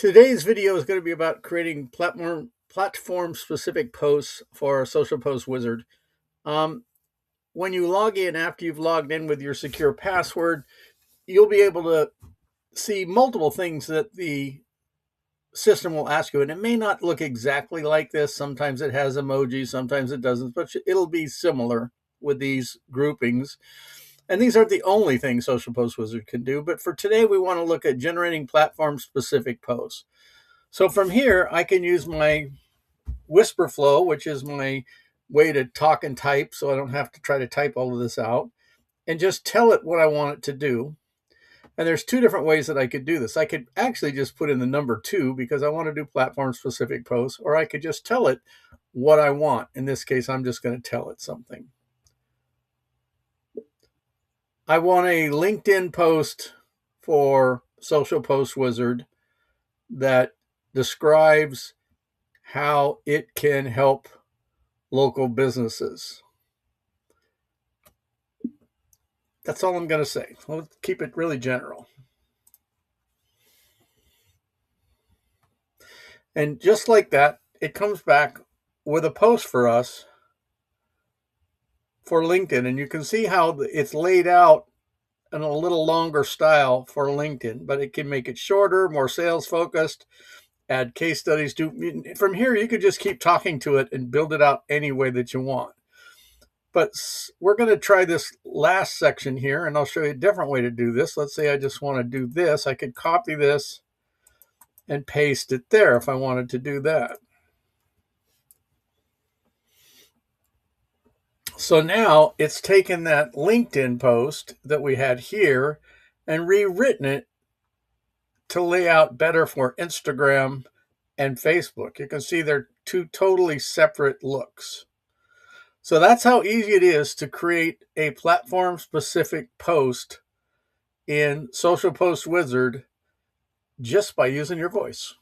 Today's video is going to be about creating platform-specific posts for Social Post Wizard. When you log in after you've logged in with your secure password, you'll be able to see multiple things that the system will ask you. And it may not look exactly like this. Sometimes it has emojis, sometimes it doesn't, but it'll be similar with these groupings. And these aren't the only things Social Post Wizard can do. But for today, we want to look at generating platform-specific posts. So from here, I can use my whisper flow, which is my way to talk and type, so I don't have to try to type all of this out, and just tell it what I want it to do. And there's two different ways that I could do this. I could actually just put in the number 2 because I want to do platform-specific posts, or I could just tell it what I want. In this case, I'm just going to tell it something. I want a LinkedIn post for Social Post Wizard that describes how it can help local businesses. That's all I'm going to say. Let's keep it really general. And just like that, it comes back with a post for us for LinkedIn. And you can see how it's laid out in a little longer style for LinkedIn, but it can make it shorter, more sales focused, add case studies. From here, you could just keep talking to it and build it out any way that you want. But we're going to try this last section here, and I'll show you a different way to do this. Let's say I just want to do this. I could copy this and paste it there if I wanted to do that. So now it's taken that LinkedIn post that we had here and rewritten it to lay out better for Instagram and Facebook. You can see they're two totally separate looks. So that's how easy it is to create a platform-specific post in Social Post Wizard just by using your voice.